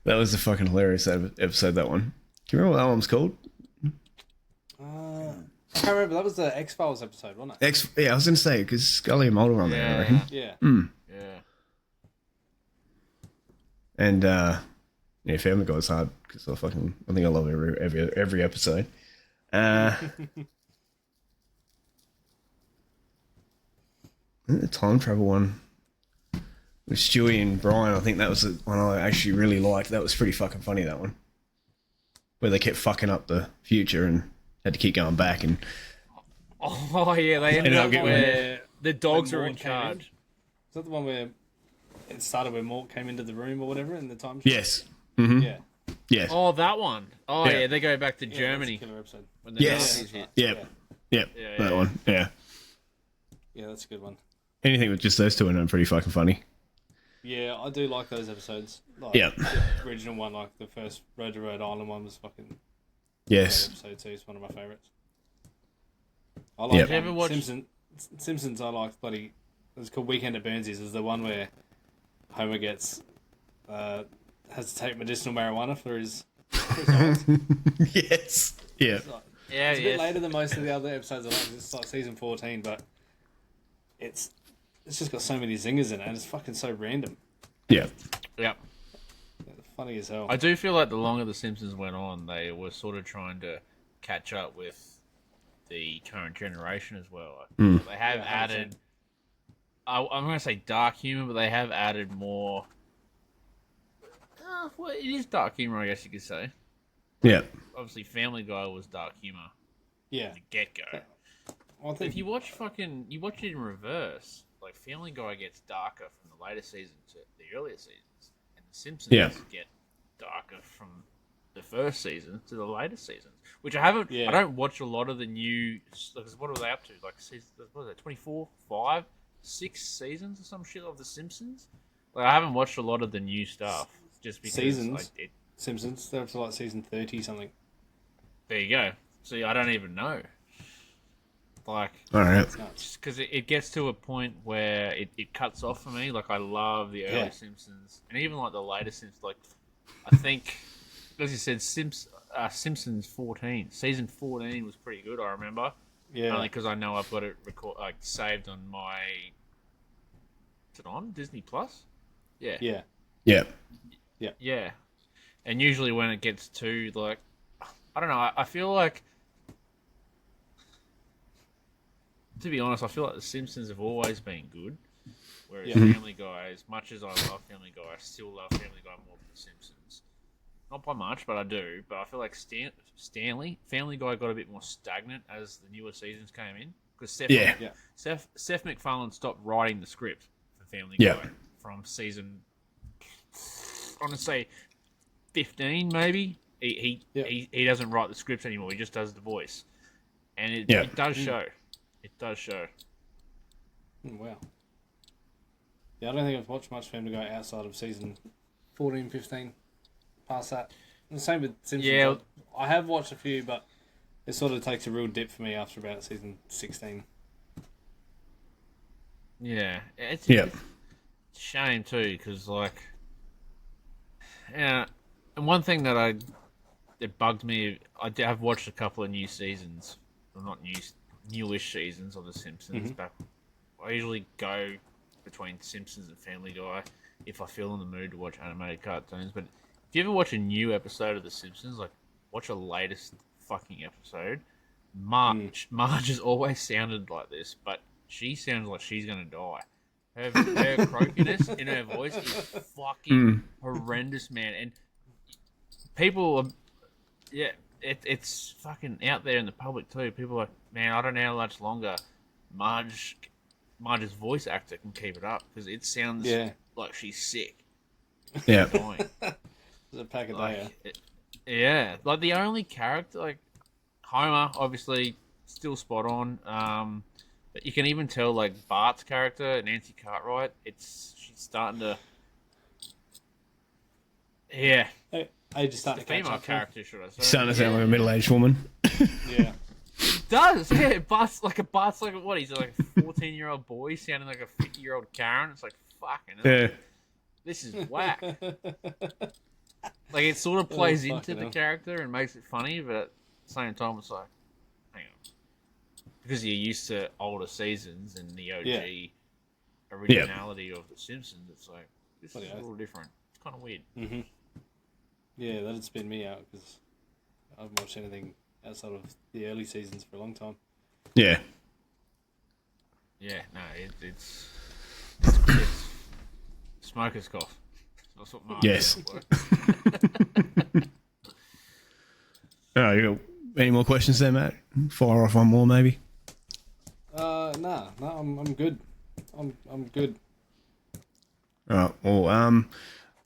That was a fucking hilarious episode, that one. Do you remember what that one was called? I can't remember. That was the X-Files episode, wasn't it? Yeah, I was going to say, because Scully and Mulder were on there, I reckon. Yeah. Yeah. And, Family Guy's hard, because I think I love every episode. I think the time travel one with Stewie and Brian, I think that was the one I actually really liked. That was pretty fucking funny, that one. Where they kept fucking up the future and had to keep going back. And Oh, yeah, they ended up where the dogs when are in Mort came in. charge. Is that the one where it started where Mort came into the room or whatever in the time? yes. Mm-hmm. Yeah. Yes. Oh, that one. Oh, Yeah. yeah, they go back to Yeah, Germany. That's a killer episode. When the Yes. Nazis hit. Yep. Yep. Yeah, That yeah. one. Yeah. Yeah, that's a good one. Anything with just those two in it, pretty fucking funny. Yeah, I do like those episodes. Like, Yeah. The original one, like the first Road to Rhode Island one, was fucking Yes. great episode too. It's one of my favourites. I like Yep. Have you ever watched- Simpsons. I like bloody. It's called Weekend at Burnsies. Is the one where Homer gets has to take medicinal marijuana for his eyes. Yes. Yeah. It's like- Yeah, It's a bit yeah. later than most of the other episodes. I like it's like season 14, but it's just got so many zingers in it, and it's fucking so random. Yeah. Yeah. It's funny as hell. I do feel like the longer The Simpsons went on, they were sort of trying to catch up with the current generation as well. They have Yeah, 100%. added I'm going to say dark humor, but they have added more. Well, it is dark humor, I guess you could say. Yeah. Obviously, Family Guy was dark humor Yeah. from the get go. Well, I think If you watch it in reverse, like Family Guy gets darker from the later seasons to the earlier seasons, and The Simpsons Yeah. get darker from the first season to the later seasons. Which I haven't. Yeah. I don't watch a lot of the new. Like, what are they up to? Like, season, what is it? 24, 5, 6 seasons or some shit of The Simpsons. Like, I haven't watched a lot of the new stuff just because Seasons? Simpsons, they're up to like season 30 something. There you go. See, I don't even know. Like, All right. It's nuts. because it gets to a point where it cuts off for me. Like, I love the early Yeah. Simpsons, and even like the later Simpsons. Like, I think, as you said, Simpsons 14, season 14 was pretty good. I remember, Yeah. only because I know I've got it saved on my. Is it on Disney Plus? Yeah. Yeah. Yeah. Yeah. And usually when it gets to, like, I don't know, I feel like, to be honest, I feel like The Simpsons have always been good. Whereas Yeah. Family Guy, as much as I love Family Guy, I still love Family Guy more than The Simpsons. Not by much, but I do. But I feel like Stanley, Family Guy got a bit more stagnant as the newer seasons came in. Because Yeah. Seth MacFarlane stopped writing the script for Family Yeah. Guy from season, I want to say 15 maybe. He doesn't write the scripts anymore. He just does the voice, and it does show. It does show. Wow. Yeah, I don't think I've watched much Family Guy outside of season 14, 15. Past that. And the same with Simpsons. Yeah. I have watched a few, but it sort of takes a real dip for me after about season 16. Yeah, it's Yeah. a shame too, because like, yeah, and one thing that bugged me, I've watched a couple of new seasons, well, not newish seasons of The Simpsons, but I usually go between Simpsons and Family Guy if I feel in the mood to watch animated cartoons. But if you ever watch a new episode of The Simpsons, like watch a latest fucking episode, Marge has always sounded like this, but she sounds like she's gonna die. Her croakiness in her voice is fucking horrendous, man. And people are, yeah, it's fucking out there in the public too. People are like, man, I don't know how much longer Marge's voice actor can keep it up because it sounds like she's sick. Yeah. Dying. It's a pack of Like, yeah, like the only character, like Homer, obviously still spot on. But you can even tell, like Bart's character, Nancy Cartwright, she's starting to, yeah, I just start the to catch female up. character, should I say? Starting to sound like a middle-aged woman. Yeah. It does, yeah. Bart's like what? He's like a 14-year-old boy sounding like a 50-year-old Karen. It's like fucking hell. Yeah. This is whack. Like it sort of plays into fucking the hell. character and makes it funny, but at the same time, it's like, hang on, because you're used to older seasons and the OG originality of The Simpsons. It's like this is a little different. It's kind of weird. Mm-hmm. Yeah, that'd spin me out because I haven't watched anything outside of the early seasons for a long time. Yeah. Yeah, no, it's smoker's cough. That's what Mark Yes. did at work. Oh, you got any more questions there, Matt? Fire off one more, maybe. Nah, I'm good. I'm good. All right. Well,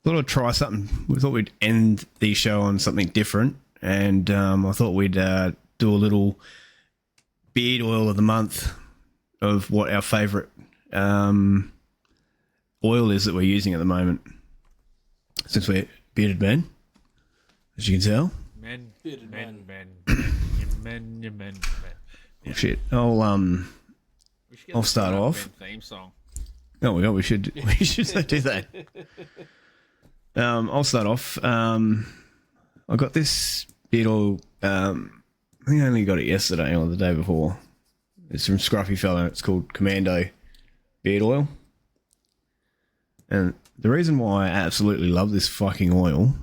thought I'd try something. We thought we'd end the show on something different, and I thought we'd do a little beard oil of the month of what our favourite oil is that we're using at the moment. Since we're bearded men, as you can tell. Men. Oh, shit. I'll start off. Theme song. Oh, we should do that. I'll start off. I got this beard oil. I think I only got it yesterday or the day before. It's from Scruffy Fella. It's called Commando Beard Oil. And the reason why I absolutely love this fucking oil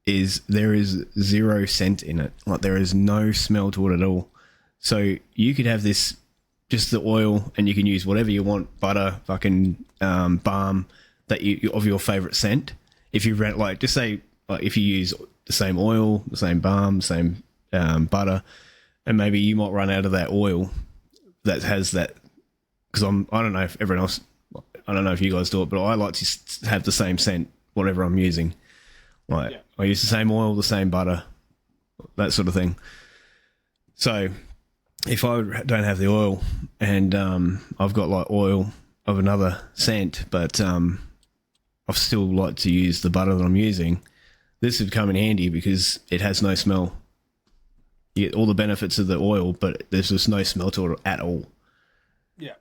is there is 0 scent in it. Like, there is no smell to it at all. So you could have this just the oil, and you can use whatever you want, butter, fucking balm that you of your favorite scent. If you rent, like, just say, like, if you use the same oil, the same balm, same butter, and maybe you might run out of that oil that has that, because I don't know if everyone else, I don't know if you guys do it, but I like to have the same scent whatever I'm using. Like, I use the same oil, the same butter, that sort of thing. So if I don't have the oil and I've got like oil of another scent, but I still like to use the butter that I'm using, this would come in handy because it has no smell. You get all the benefits of the oil, but there's just no smell to it at all. Yeah.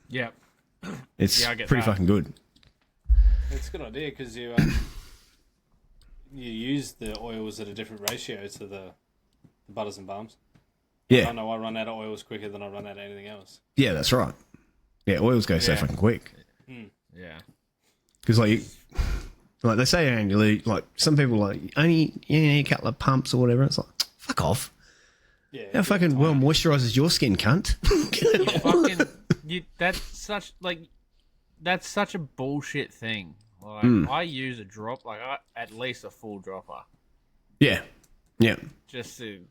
Yeah. It's I get pretty that. fucking good. It's a good idea because you use the oils at a different ratio to the butters and balms. Yeah. I know I run out of oils quicker than I run out of anything else. Yeah, that's right. Yeah, oils go so fucking quick. Yeah. Because like they say only, like, some people like, only you need a couple of pumps or whatever. It's like, fuck off. Yeah. How fucking well moisturises your skin, cunt? That's such a bullshit thing. Like, I use a drop, like, at least a full dropper. Yeah. Yeah. Just to,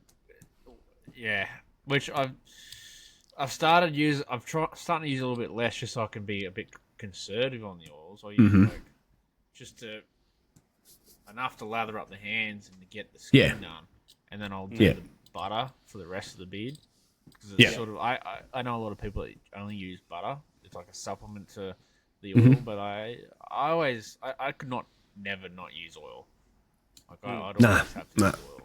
which I've started use. Starting to use a little bit less, just so I can be a bit conservative on the oils. I use like just to enough to lather up the hands and to get the skin done, and then I'll do the butter for the rest of the beard. Because it's sort of, I know a lot of people that only use butter. It's like a supplement to the oil, but I could never not use oil. Like I'd always have to use oil.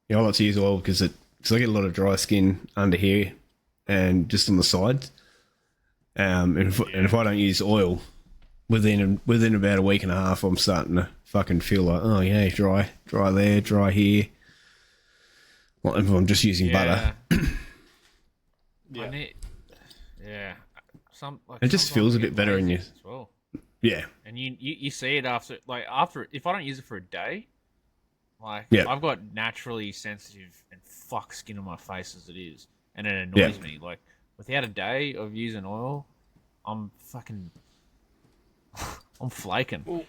Yeah, I like to use oil because I get a lot of dry skin under here and just on the sides. And if I don't use oil, within about a week and a half, I'm starting to fucking feel like, oh yeah, dry there, dry here. Well, if I'm just using butter. It just feels a bit better in you as well. Yeah. And you see it after if I don't use it for a day, like I've got naturally sensitive and fuck skin on my face as it is, and it annoys me. Like, without a day of using oil, I'm flaking. Well,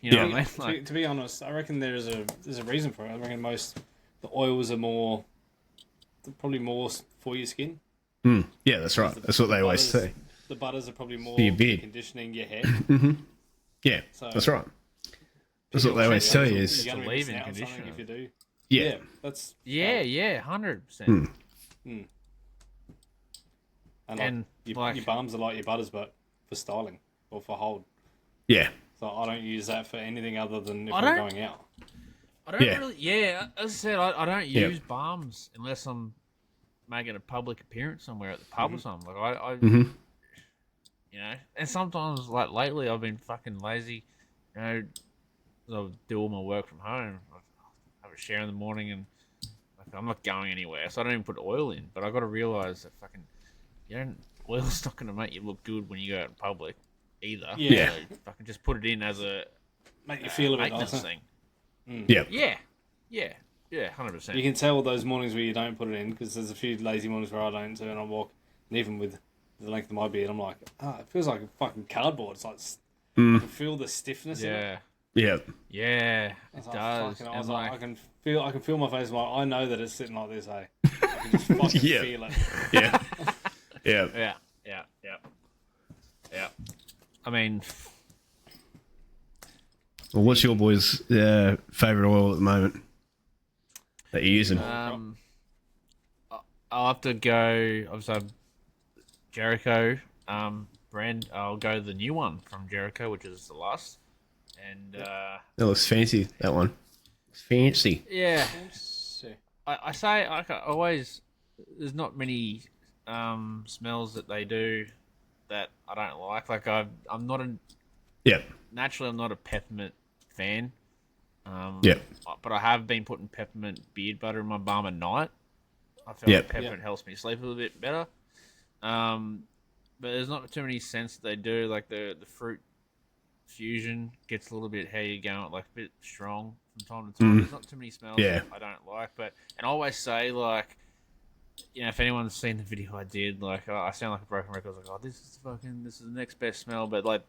you know what I mean? Like, to be honest, I reckon there's a reason for it. I reckon the oils are probably more for your skin. Yeah, that's right. That's what they always say. The butters are probably more for your beard, conditioning your hair. Yeah, so that's right. That's what they always tell you is you're to gonna leave miss in out on something conditioner. if you do. Yeah. That's 100%. And your balms are like your butters, but for styling or for hold. Yeah. So I don't use that for anything other than if I'm going out. I don't really. Yeah, as I said, I don't use balms unless I'm making a public appearance somewhere at the pub or something. Like you know, and sometimes, like, lately, I've been fucking lazy. You know, I'll do all my work from home. I have a shower in the morning, and like, I'm not going anywhere, so I don't even put oil in. But I got to realize that oil's not going to make you look good when you go out in public either. Yeah. So fucking just put it in as a make you feel a bit maintenance nicer. thing. Yeah. Yeah, 100%. You can tell those mornings where you don't put it in, because there's a few lazy mornings where I don't too, and I walk, and even with the length of my beard, I'm like, it feels like a fucking cardboard. It's like, I can feel the stiffness in it. Yeah. Yeah, It does. I was like, I can feel my face. I'm like, I know that it's sitting like this, I can just fucking feel it. Yeah. Yeah. I mean, well, what's your boys' favourite oil at the moment that you're using? I'll have to go. Obviously, Jericho brand. I'll go the new one from Jericho, which is the last. And that looks fancy. That one. It's fancy. Yeah. I say I always. There's not many smells that they do that I don't like. Like, I'm not a. Yeah. Naturally, I'm not a peppermint fan. Yeah. But I have been putting peppermint beard butter in my balm at night. I feel like peppermint helps me sleep a little bit better. But there's not too many scents that they do. Like the fruit fusion gets a little bit, how you going, like a bit strong from time to time. There's not too many smells I don't like. And I always say, like, if anyone's seen the video I did, like I sound like a broken record. I was like, oh, this is the next best smell. But like,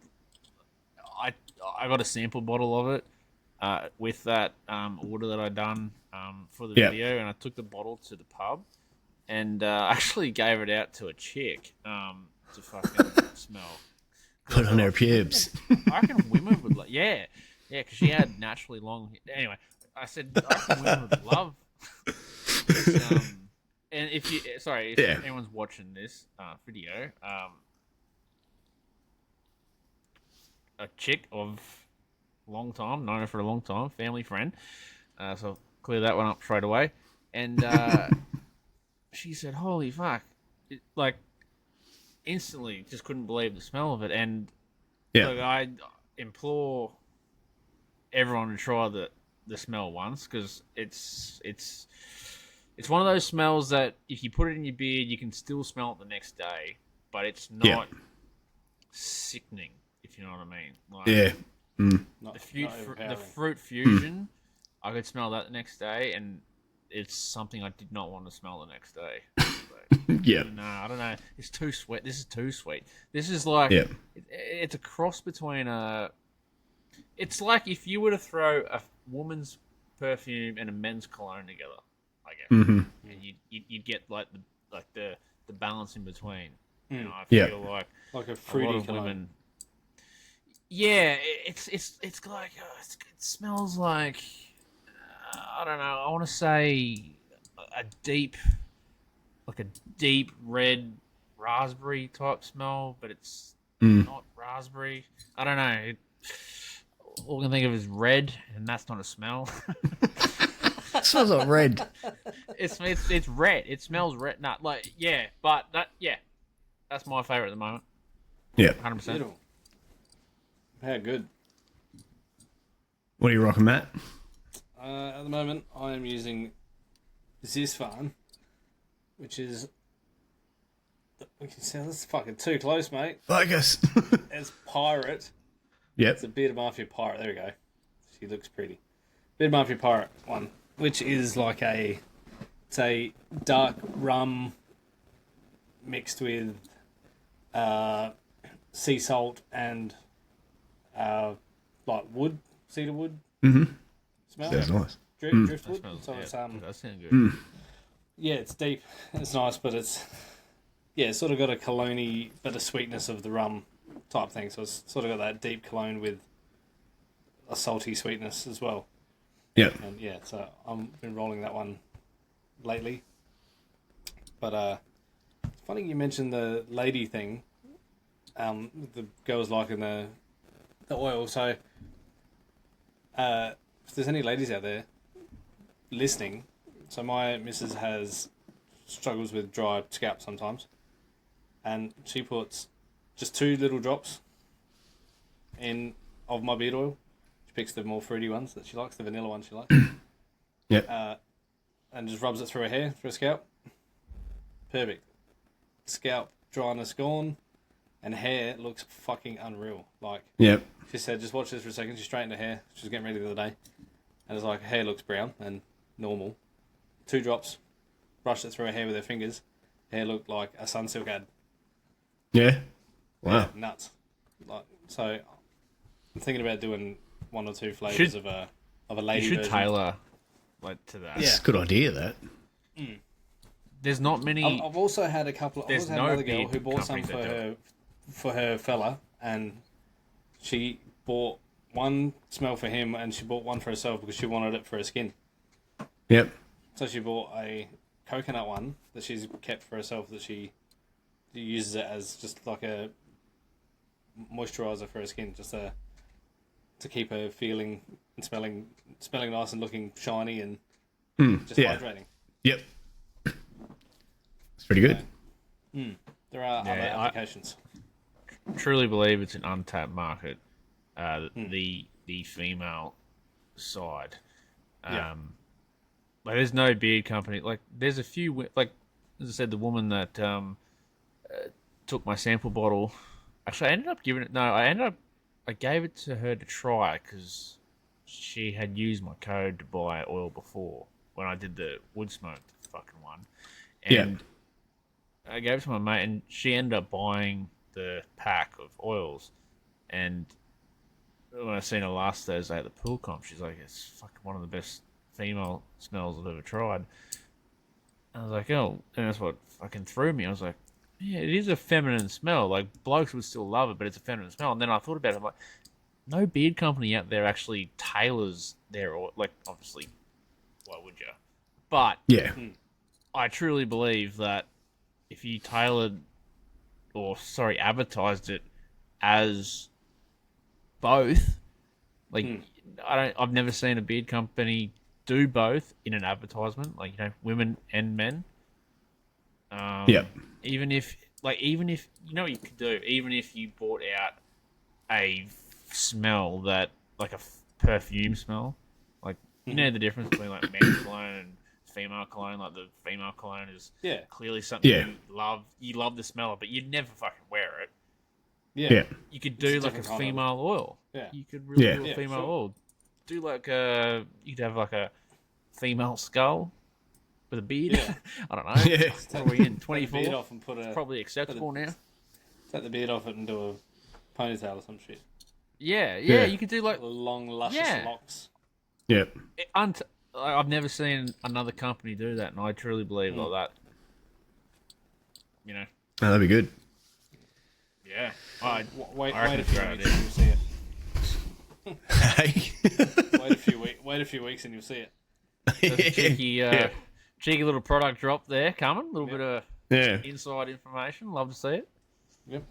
I I got a sample bottle of it with that order that I done for the Yeah. video, and I took the bottle to the pub and actually gave it out to a chick to fucking smell. Put on her pubes. I reckon women would like, yeah, because she had naturally long. Anyway, I said I reckon women would love. This, and if anyone's watching this video, a chick of long time, known her for a long time, family friend. So I'll clear that one up straight away. And she said, "Holy fuck!" Like instantly, just couldn't believe the smell of it. And look, I implore everyone to try the smell once, because it's one of those smells that if you put it in your beard, you can still smell it the next day, but it's not sickening, if you know what I mean. Like, the fruit fusion, I could smell that the next day, and it's something I did not want to smell the next day. No, I don't know. It's too sweet. This is too sweet. This is like it's a cross between a. It's like if you were to throw a woman's perfume and a men's cologne together, I guess, and you'd get like the balance in between. You know, I feel like a fruity lot of cologne. women. Yeah, it's like it smells like I don't know. I want to say a deep red raspberry type smell, but it's not raspberry. I don't know. All I can think of is red, and that's not a smell. It smells like red. It's red. It smells red. But that's my favorite at the moment. Yeah. 100%. Beautiful. How good. What are you rocking, Matt? At the moment, I am using Zisvan, which is. That's fucking too close, mate. I guess. It's Pirate. Yep. It's a Bearded Mafia Pirate. There we go. She looks pretty. Bearded Mafia Pirate one, which is like it's a dark rum mixed with sea salt and like wood, cedar wood. Smell. Sounds nice. Driftwood. So That sounds good. yeah, it's deep. It's nice, but it's sort of got a cologne-y bit of sweetness of the rum type thing. So it's sort of got that deep cologne with a salty sweetness as well. Yeah. And so I've been rolling that one lately. But it's funny you mentioned the lady thing. The girls liking the oil. So if there's any ladies out there listening, so my missus struggles with dry scalp sometimes, and she puts just 2 little drops in of my beard oil. She picks the more fruity ones that she likes, the vanilla ones she likes. And just rubs it through her hair, through her scalp. Perfect. Scalp dryness gone, and hair looks fucking unreal. Like, she said, just watch this for a second. She straightened her hair. She was getting ready the other day, and it's like, hair looks brown and normal. 2 drops, brushed it through her hair with her fingers. Hair looked like a Sunsilk ad. Yeah. Wow. Yeah, nuts. Like, so I'm thinking about doing 1 or 2 flavors of a lady You should version. tailor to that. That's a good idea, that. There's not many. I've also had a couple. I've There's also had no another girl beard who bought some companies for her fella, and she bought one smell for him, and she bought one for herself because she wanted it for her skin. Yep. So she bought a coconut one that she's kept for herself, that she uses it as just like a moisturizer for her skin, just to keep her feeling and smelling nice and looking shiny and just hydrating. Yep. It's pretty good. There are other applications. Truly believe it's an untapped market. The female side. Like, there's no beard company. Like, there's a few. Like, as I said, the woman that took my sample bottle. Actually, I ended up giving it. No, I gave it to her to try because she had used my code to buy oil before when I did the wood smoke fucking one, And I gave it to my mate, and she ended up buying the pack of oils. And when I seen her last Thursday at the pool comp, she's like, it's fucking one of the best female smells I've ever tried. I was like, oh, and that's what fucking threw me. I was like, yeah, it is a feminine smell. Like, blokes would still love it, but it's a feminine smell. And then I thought about it, I'm like, no beard company out there actually tailors their, like, obviously, why would you? But Yeah. I truly believe that if you advertised it as both, like, I've never seen a beard company do both in an advertisement, like, women and men. Even if you know what you could do, even if you brought out a smell that, like, a perfume smell, like, you know the difference between, like, men's cologne and female cologne. Like, the female cologne is clearly something you love the smell of, but you'd never fucking wear it. Yeah. You could do like a female oil. Yeah. You could really do a female oil. Do like you'd have like a female skull with a beard. Yeah. I don't know. Yeah. What are we in? 24? Take the beard off and put It's probably acceptable now. Take the beard off it and do a ponytail or some shit. Yeah. You could do like Long, luscious locks. Yeah. I've never seen another company do that, and I truly believe like that. Oh, that'd be good. Yeah. Wait I reckon a few it's a weeks and you'll see it. Hey. Wait a few weeks and you'll see it. That's a cheeky little product drop there coming. A little bit of inside information. Love to see it. Yep.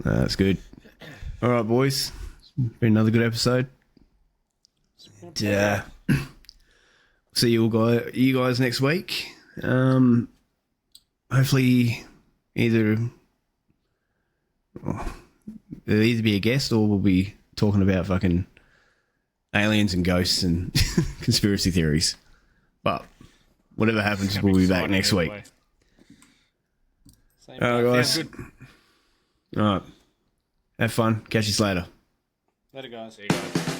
That's good. All right, boys. It's been another good episode. See you guys next week. Hopefully, it'll either be a guest or we'll be talking about fucking aliens and ghosts and conspiracy theories. But whatever happens, we'll be back next week. All right, guys. All right. Have fun. Catch you later. Later, guys. See you guys.